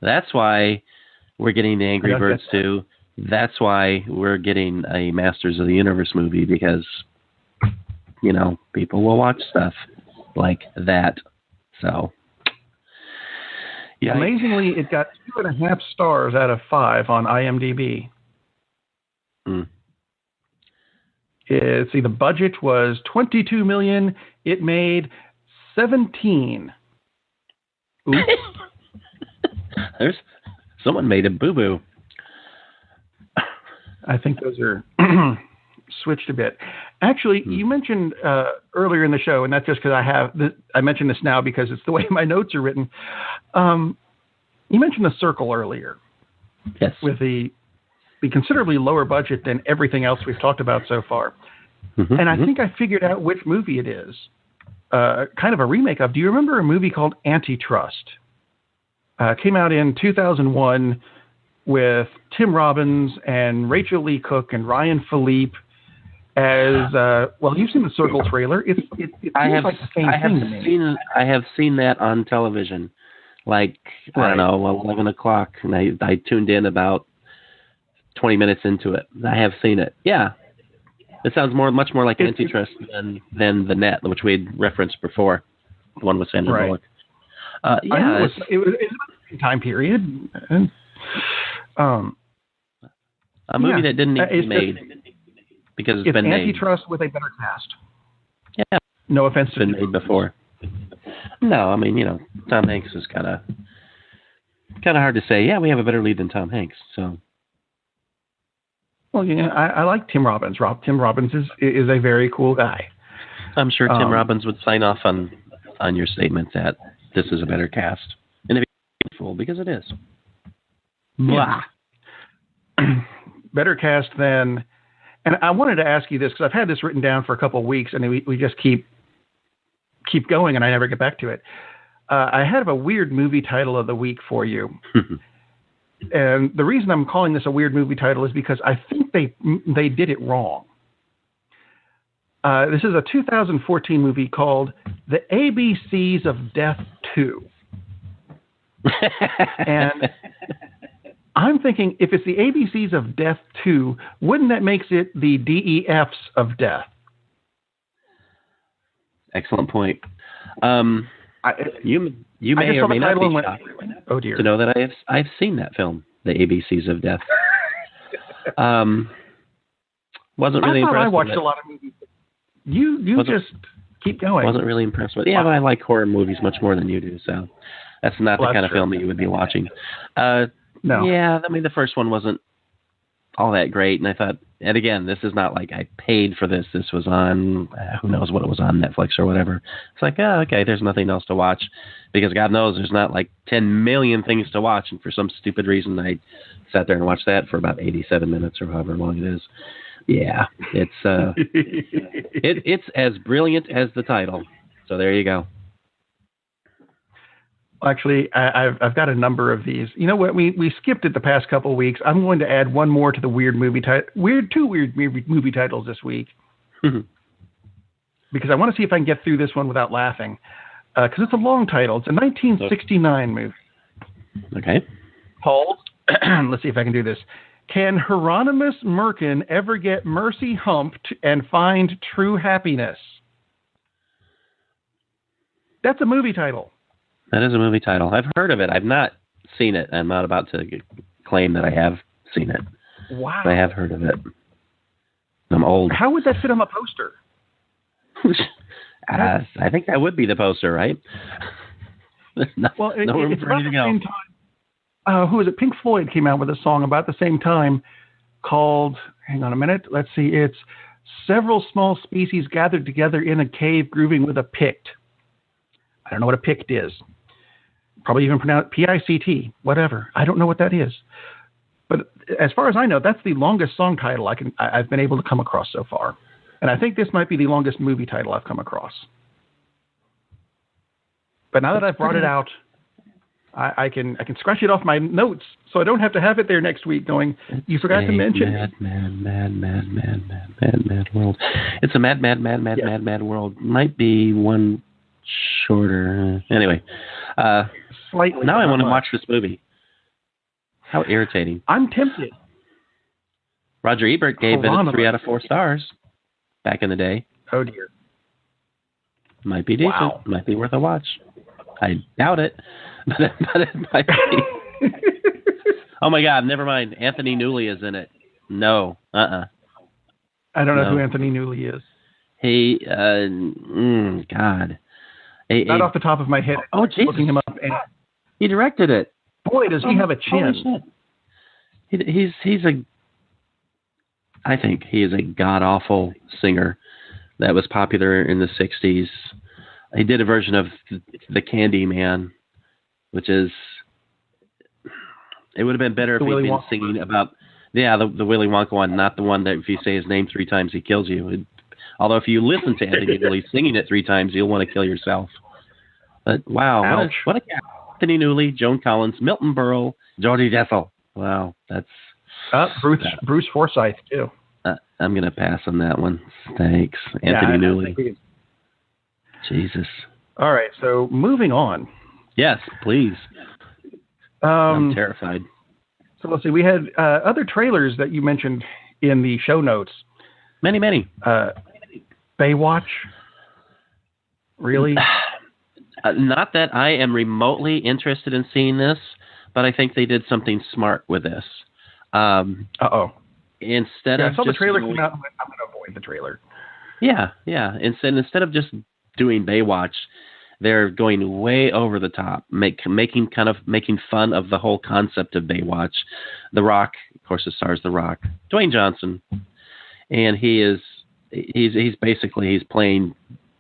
That's why we're getting the Angry Birds 2. That's why we're getting a Masters of the Universe movie, because, people will watch stuff like that. So, yeah. Amazingly, it got 2.5 stars out of 5 on IMDb. The budget was $22 million. It made 17. Oops. Someone made a boo-boo. I think those are switched a bit. Actually, you mentioned earlier in the show, and that's just because I mentioned this now because it's the way my notes are written. You mentioned The Circle earlier. Yes. With the considerably lower budget than everything else we've talked about so far. And I think I figured out which movie it is. Kind of a remake of. Do you remember a movie called Antitrust? Came out in 2001 with Tim Robbins and Rachel Lee Cook and Ryan Philippe as you've seen the Circle trailer. It seems like the same thing to me. I have seen that on television, I don't know, 11 o'clock, and I tuned in about 20 minutes into it. I have seen it. Yeah, it sounds much more like Antitrust than The Net, which we had referenced before. The one with Sandra Bullock. It was a time period. And, a movie that didn't need to be made because it's been made. Antitrust with a better cast. Yeah. No offense to been made before. No, Tom Hanks is kind of hard to say. Yeah, we have a better lead than Tom Hanks. So. Well, I like Tim Robbins. Tim Robbins is a very cool guy. I'm sure Tim Robbins would sign off on your statement that this is a better cast. And it'd be full because it is. Yeah. better cast than, and I wanted to ask you this because I've had this written down for a couple of weeks, and we just keep going, and I never get back to it. I have a weird movie title of the week for you. And the reason I'm calling this a weird movie title is because I think they did it wrong. This is a 2014 movie called The ABCs of Death 2. And I'm thinking, if it's the ABCs of Death 2, wouldn't that makes it the DEFs of Death? Excellent point. You may or may not be shocked oh dear, to know that I've seen that film, The ABCs of Death. Wasn't really impressed. I watched a lot of movies. You just keep going. Wasn't really impressed with it. Yeah, but I like horror movies much more than you do, so that's not the kind of film that you would be watching. No. Yeah, I mean, the first one wasn't all that great, and I thought, and again, this is not like I paid for this. This was on, who knows what it was on, Netflix or whatever. It's like, oh, okay, there's nothing else to watch, because God knows there's not like 10 million things to watch, and for some stupid reason, I sat there and watched that for about 87 minutes or however long it is. Yeah, it's it's as brilliant as the title. So there you go. Actually, I've got a number of these. You know what? We skipped it the past couple of weeks. I'm going to add one more to the two weird movie titles this week, because I want to see if I can get through this one without laughing. Because it's a long title. It's a 1969 movie. Okay. Called. Let's see if I can do this. Can Hieronymus Merkin ever get mercy humped and find true happiness? That's a movie title. That is a movie title. I've heard of it. I've not seen it. I'm not about to claim that I have seen it. Wow. But I have heard of it. I'm old. How would that fit on the poster? I think that would be the poster, right? no room for anything else. Who is it? Pink Floyd came out with a song about the same time called, hang on a minute, let's see, it's Several Small Species Gathered Together in a Cave Grooving with a Pict. I don't know what a pict is. Probably even pronounced P-I-C-T, whatever. I don't know what that is. But as far as I know, that's the longest song title I've been able to come across so far. And I think this might be the longest movie title I've come across. But now that I've brought it out, I can scratch it off my notes, so I don't have to have it there next week going, you forgot to mention. Mad world. It's a mad world. Might be one shorter. Anyway. Slightly. Now I want to watch this movie. How irritating. I'm tempted. Roger Ebert gave it a 3 out of 4 stars back in the day. Oh, dear. Might be decent. Wow. Might be worth a watch. I doubt it. But it might be. Oh my God! Never mind. Anthony Newley is in it. No. I don't know who Anthony Newley is. He. God. Not off the top of my head. Oh Jesus! Looking him up. He directed it. Boy, does he have a chin. He's a. I think he is a god awful singer that was popular in the '60s. He did a version of the Candy Man, which is, it would have been better if he'd been singing about, the Willy Wonka one, not the one that if you say his name 3 times, he kills you. Although if you listen to Anthony Newley singing it 3 times, you'll want to kill yourself. But wow, what a cat. Anthony Newley, Joan Collins, Milton Berle, Jody Dessel. Wow, that's... Bruce Forsyth, too. I'm going to pass on that one. Thanks, Anthony Newley. Jesus. All right, so moving on. Yes, please. I'm terrified. So let's see. We had other trailers that you mentioned in the show notes. Many. Baywatch? Really? Not that I am remotely interested in seeing this, but I think they did something smart with this. Instead of I saw the trailer come out, I'm going to avoid the trailer. Yeah. Instead of just doing Baywatch, they're going way over the top, making fun of the whole concept of Baywatch. The Rock, of course, it stars The Rock, Dwayne Johnson, and he's playing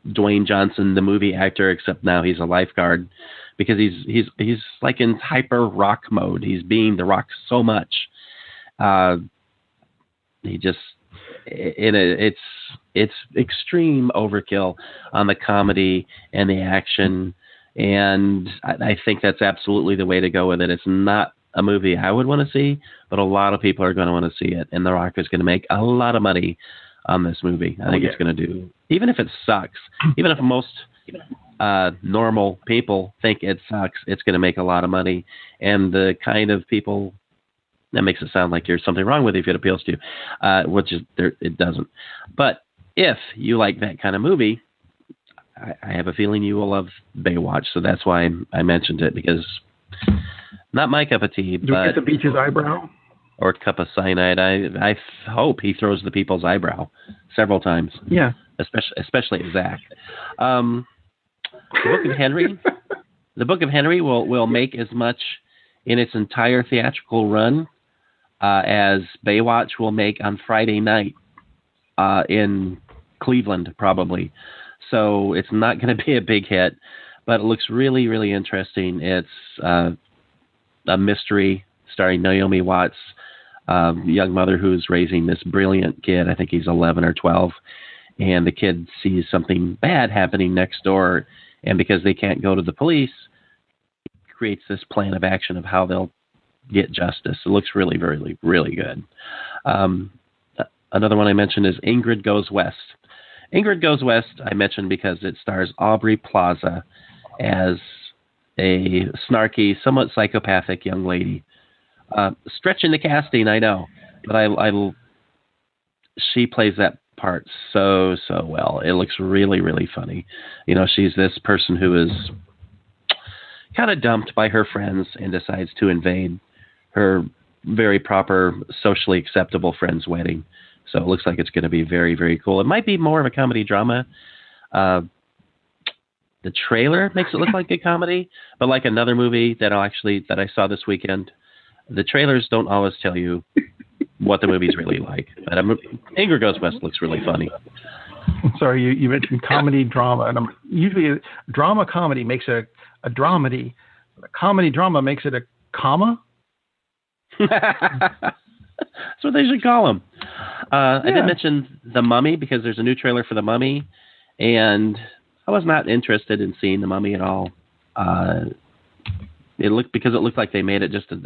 Dwayne Johnson, the movie actor, except now he's a lifeguard because he's like in hyper Rock mode. He's being The Rock so much. He just it's extreme overkill on the comedy and the action, and I think that's absolutely the way to go with it. It's not a movie I would want to see, but a lot of people are going to want to see it, and The Rock is going to make a lot of money on this movie. I think it's going to do, even if it sucks, even if most normal people think it sucks, it's going to make a lot of money. And the kind of people, that makes it sound like there's something wrong with it if it appeals to you, which is there, it doesn't. But if you like that kind of movie, I have a feeling you will love Baywatch. So that's why I mentioned it, because not my cup of tea. Do we get to beach his eyebrow? Or cup of cyanide. I hope he throws the people's eyebrow several times. Yeah. Especially Zach. The Book of Henry. The Book of Henry will make as much in its entire theatrical run as Baywatch will make on Friday night in Cleveland, probably. So it's not going to be a big hit, but it looks really, really interesting. It's a mystery starring Naomi Watts, young mother who's raising this brilliant kid. I think he's 11 or 12. And the kid sees something bad happening next door. And because they can't go to the police, it creates this plan of action of how they'll get justice. It looks really, really, really good. Another one I mentioned is Ingrid Goes West. Ingrid Goes West I mentioned because it stars Aubrey Plaza as a snarky, somewhat psychopathic young lady. Stretching the casting, I know, but she plays that part so well. It looks really, really funny. You know, she's this person who is kind of dumped by her friends and decides to invade her very proper, socially acceptable friend's wedding. So it looks like it's going to be very, very cool. It might be more of a comedy drama. The trailer makes it look like a comedy, but like another movie that I saw this weekend, the trailers don't always tell you what the movie's really like. But Ingrid Goes West looks really funny. Sorry, you mentioned comedy drama, and usually a drama comedy makes it a dramedy. A comedy drama makes it a comma. That's what they should call them. I did mention The Mummy because there's a new trailer for The Mummy, and I was not interested in seeing The Mummy at all. It looked like they made it just a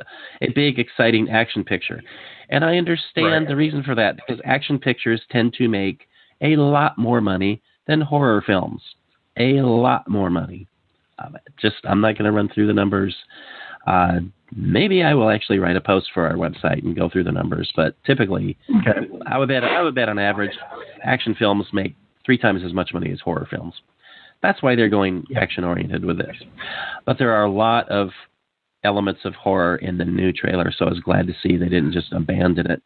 big, exciting action picture. And I understand the reason for that, because action pictures tend to make a lot more money than horror films. A lot more money. I'm not going to run through the numbers. Maybe I will actually write a post for our website and go through the numbers, but typically, I would bet on average, action films make 3 times as much money as horror films. That's why they're going action-oriented with this. But there are a lot of elements of horror in the new trailer, so I was glad to see they didn't just abandon it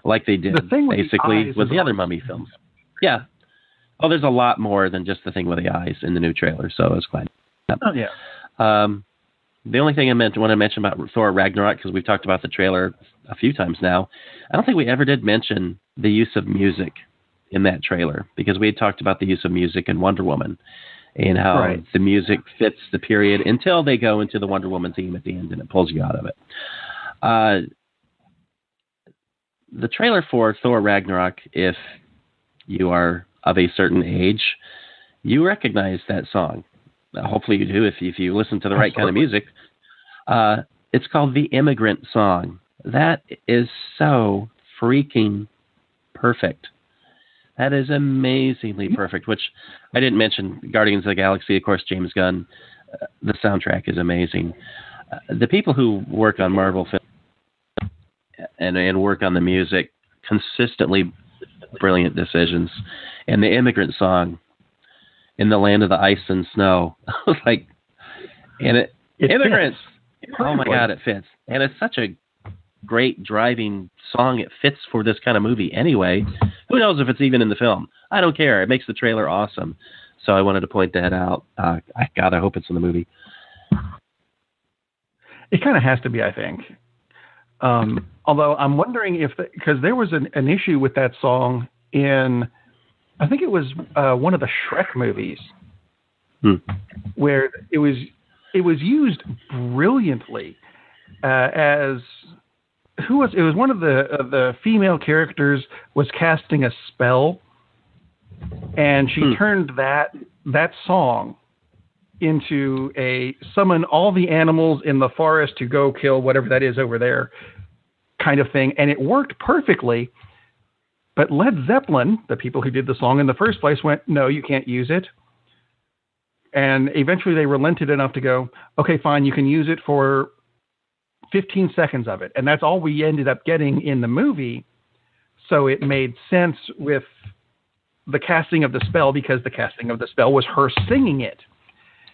like they did basically with the other Mummy films. Yeah. Oh, there's a lot more than just the thing with the eyes in the new trailer, so I was glad. Oh, yeah. The only thing I want to mention about Thor Ragnarok, because we've talked about the trailer a few times now, I don't think we ever did mention the use of music in that trailer, because we had talked about the use of music in Wonder Woman and how the music fits the period until they go into the Wonder Woman theme at the end and it pulls you out of it. The trailer for Thor Ragnarok, if you are of a certain age, you recognize that song. Hopefully you do if you listen to the right kind of music. It's called The Immigrant Song. That is so freaking perfect. That is amazingly perfect, which I didn't mention. Guardians of the Galaxy, of course, James Gunn. The soundtrack is amazing. The people who work on Marvel films and work on the music, consistently brilliant decisions. And The Immigrant Song, In the Land of the Ice and Snow. Like, and it immigrants. Oh my God, it fits. And it's such a great driving song. It fits for this kind of movie anyway. Who knows if it's even in the film? I don't care. It makes the trailer awesome. So I wanted to point that out. I hope it's in the movie. It kind of has to be, I think. Although I'm wondering if, because there was an issue with that song in, I think it was one of the Shrek movies, where it was used brilliantly as who was it? Was one of the female characters was casting a spell, and she turned that song into a summon all the animals in the forest to go kill whatever that is over there kind of thing, and it worked perfectly. But Led Zeppelin, the people who did the song in the first place, went, no, you can't use it. And eventually they relented enough to go, okay, fine, you can use it for 15 seconds of it. And that's all we ended up getting in the movie. So it made sense with the casting of the spell, because the casting of the spell was her singing it.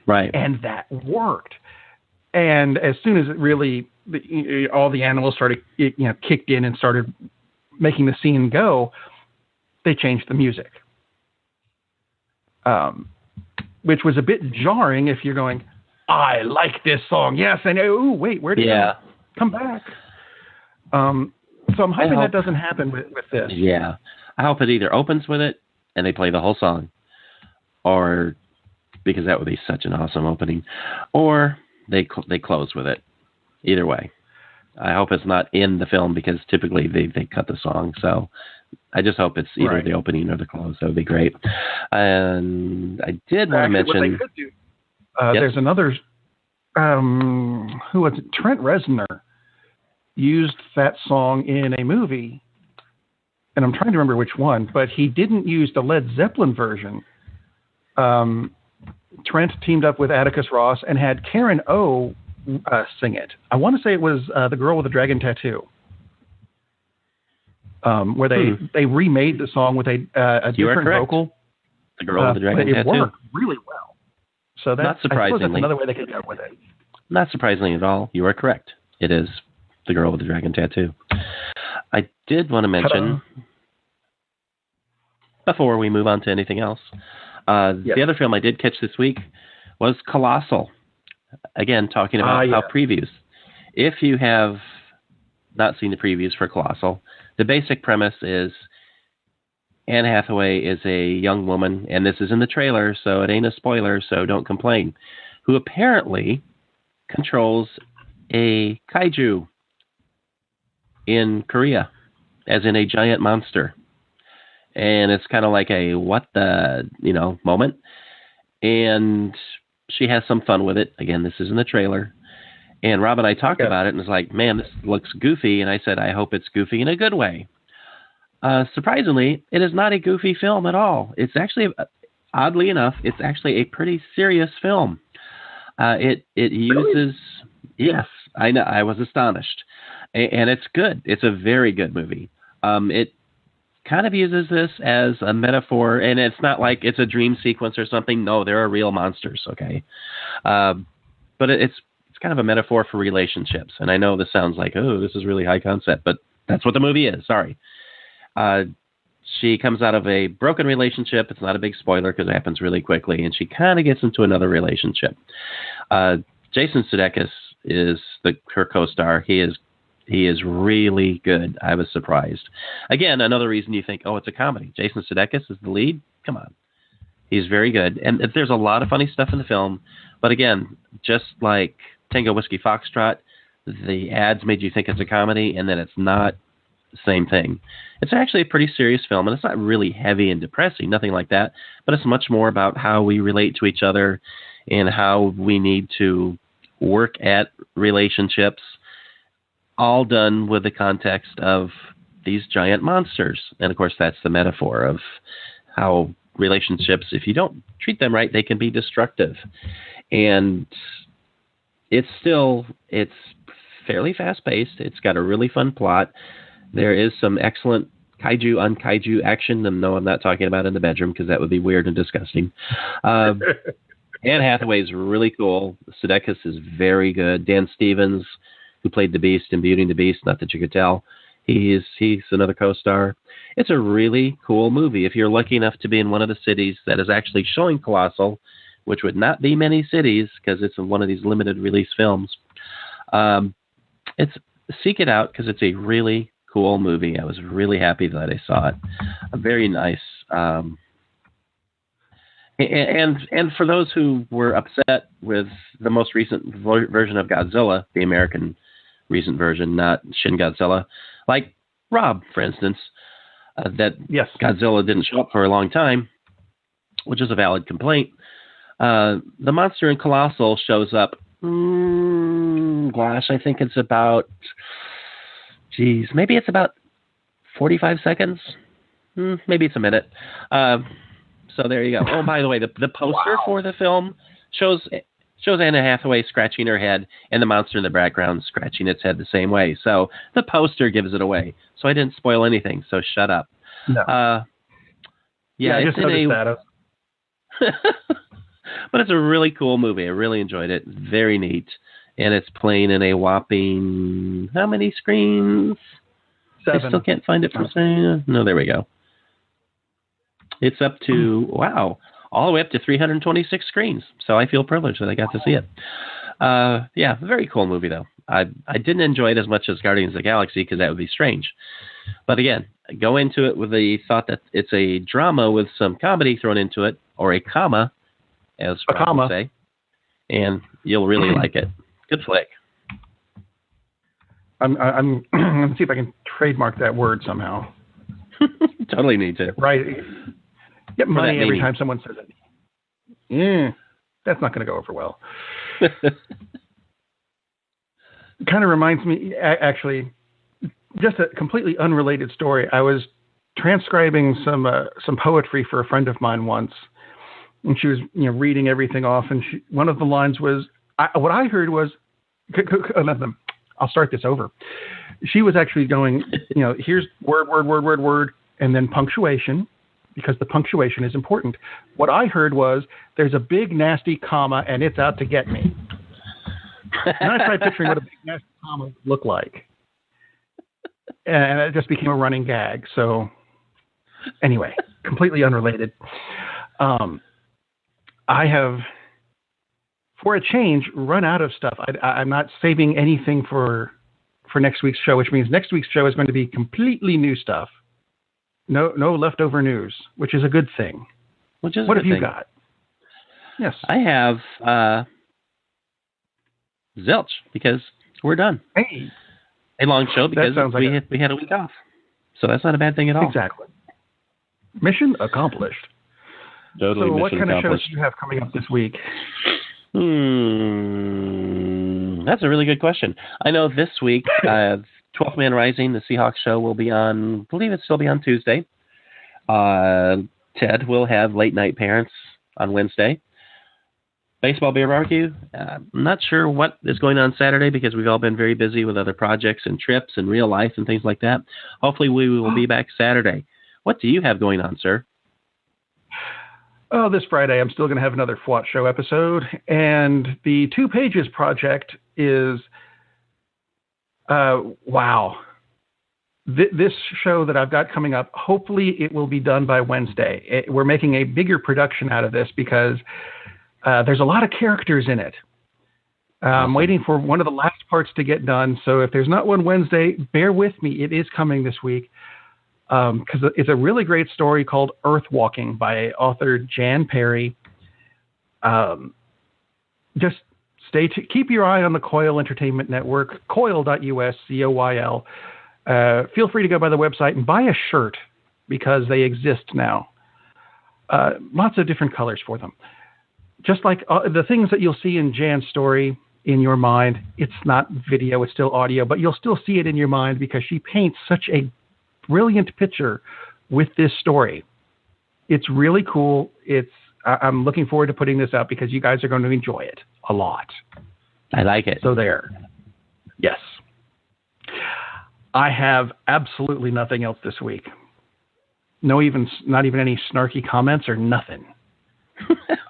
Right. And that worked. And as soon as it really, all the animals started, kicked in and started making the scene go, they changed the music. Which was a bit jarring if you're going, I like this song. Yes. And oh, wait, where did it come back? So I'm hoping that doesn't happen with this. Yeah. I hope it either opens with it and they play the whole song, or because that would be such an awesome opening, or they close with it. Either way. I hope it's not in the film, because typically they cut the song. So I just hope it's either the opening or the close. That would be great. And I did want to mention... What they could do, there's another... who was it? Trent Reznor used that song in a movie, and I'm trying to remember which one, but he didn't use the Led Zeppelin version. Trent teamed up with Atticus Ross and had Karen O sing it. I want to say it was The Girl with the Dragon Tattoo, where they remade the song with a different vocal. The Girl with the Dragon Tattoo. It worked really well. So that's, not surprisingly, that's another way they could go with it. Not surprisingly at all. You are correct. It is The Girl with the Dragon Tattoo. I did want to mention, before we move on to anything else, the other film I did catch this week was Colossal. Again, talking about how previews. If you have not seen the previews for Colossal, the basic premise is Anne Hathaway is a young woman, and this is in the trailer, so it ain't a spoiler, so don't complain, who apparently controls a kaiju in Korea, as in a giant monster. And it's kind of like a what the, moment. And she has some fun with it. Again, this is in the trailer. And Rob and I talked about it, and was like, man, this looks goofy. And I said, I hope it's goofy in a good way. Surprisingly, it is not a goofy film at all. It's actually, oddly enough, it's actually a pretty serious film. It uses, yes, I know, I was astonished. And it's good. It's a very good movie. It kind of uses this as a metaphor, and it's not like it's a dream sequence or something. No, there are real monsters, okay? But it's kind of a metaphor for relationships. And I know this sounds like, oh, this is really high concept, but that's what the movie is. Sorry. She comes out of a broken relationship. It's not a big spoiler because it happens really quickly, and she kind of gets into another relationship. Jason Sudeikis is her co-star. He is really good. I was surprised. Again, another reason you think, oh, it's a comedy. Jason Sudeikis is the lead. Come on. He's very good. And there's a lot of funny stuff in the film. But again, just like Tango Whiskey Foxtrot, the ads made you think it's a comedy, and then it's not the same thing. It's actually a pretty serious film, and it's not really heavy and depressing, nothing like that. But it's much more about how we relate to each other and how we need to work at relationships, all done with the context of these giant monsters. And, of course, that's the metaphor of how relationships, if you don't treat them right, they can be destructive. And it's fairly fast-paced. It's got a really fun plot. There is some excellent kaiju on kaiju action. And no, I'm not talking about in the bedroom because that would be weird and disgusting. Anne Hathaway is really cool. Sudeikis is very good. Dan Stevens, who played the Beast in Beauty and the Beast, not that you could tell, he's another co-star. It's a really cool movie. If you're lucky enough to be in one of the cities that is actually showing Colossal, which would not be many cities because it's one of these limited release films, seek it out because it's a really cool movie. I was really happy that I saw it. Very nice. And for those who were upset with the most recent version of Godzilla, the American recent version, not Shin Godzilla. Like Rob, for instance, that Godzilla didn't show up for a long time, which is a valid complaint. The monster in Colossal shows up, I think it's about, maybe it's about 45 seconds. Maybe it's a minute. So there you go. Oh, by the way, the poster for the film shows Anna Hathaway scratching her head and the monster in the background scratching its head the same way. So the poster gives it away. So I didn't spoil anything, so shut up. No. I just noticed that. But it's a really cool movie. I really enjoyed it. Very neat. And it's playing in a whopping, how many screens? 7. I still can't find it from saying. No, there we go. It's up to, all the way up to 326 screens. So I feel privileged that I got to see it. Very cool movie, though. I didn't enjoy it as much as Guardians of the Galaxy because that would be strange. But again, go into it with the thought that it's a drama with some comedy thrown into it, or a comma, as Rob would say, and you'll really like it. Good flick. I'm going to see if I can trademark that word somehow. Totally need to. Right. Get money every time someone says it. That's not going to go over well. Kind of reminds me, actually, just a completely unrelated story. I was transcribing some poetry for a friend of mine once, and she was reading everything off, and one of the lines was, what I heard was, I'll start this over. She was actually going, here's word, and then punctuation, because the punctuation is important. What I heard was, there's a big nasty comma, and it's out to get me. And I tried picturing what a big nasty comma would look like. And it just became a running gag. So anyway, completely unrelated. I have, for a change, run out of stuff. I'm not saving anything for next week's show, which means next week's show is going to be completely new stuff. No leftover news, which is a good thing. What have you got? Yes. I have zilch, because we're done. Hey. A long show because like we had a week off. So that's not a bad thing at all. Exactly. Mission accomplished. Totally. So what kind of shows do you have coming up this week? That's a really good question. I know this week, 12th Man Rising, the Seahawks show, will be on, I believe it'll still be on Tuesday. Ted will have Late Night Parents on Wednesday. Baseball Beer Barbecue, I'm not sure what is going on Saturday because we've all been very busy with other projects and trips and real life and things like that. Hopefully we will be back Saturday. What do you have going on, sir? Oh, this Friday I'm still going to have another FWAT show episode. And the 2 Pages project is, wow. This show that I've got coming up, hopefully it will be done by Wednesday. We're making a bigger production out of this because there's a lot of characters in it. I'm waiting for one of the last parts to get done. So if there's not one Wednesday, bear with me. It is coming this week. Because it's a really great story called Earth Walking by author Jan Perry. Just keep your eye on the Coil Entertainment Network, coil.us, COYL. Feel free to go by the website and buy a shirt because they exist now. Lots of different colors for them. Just like the things that you'll see in Jan's story in your mind, it's not video, it's still audio, but you'll still see it in your mind because she paints such a brilliant picture with this story. It's really cool. I'm looking forward to putting this out because you guys are going to enjoy it a lot. I like it. So there. Yes. I have absolutely nothing else this week. Not even any snarky comments or nothing.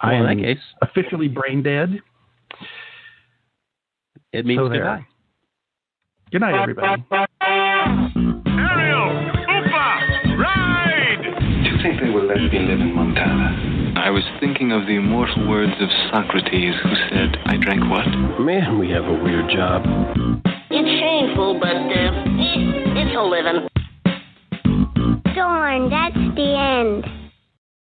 I am in that case officially brain dead. It means goodbye. Good night, everybody. Ariel! Upa! Ride! Do you think they will let me live in Montana? I was thinking of the immortal words of Socrates, who said, I drank what? Man, we have a weird job. It's shameful, but it's a living. Darn, that's the end.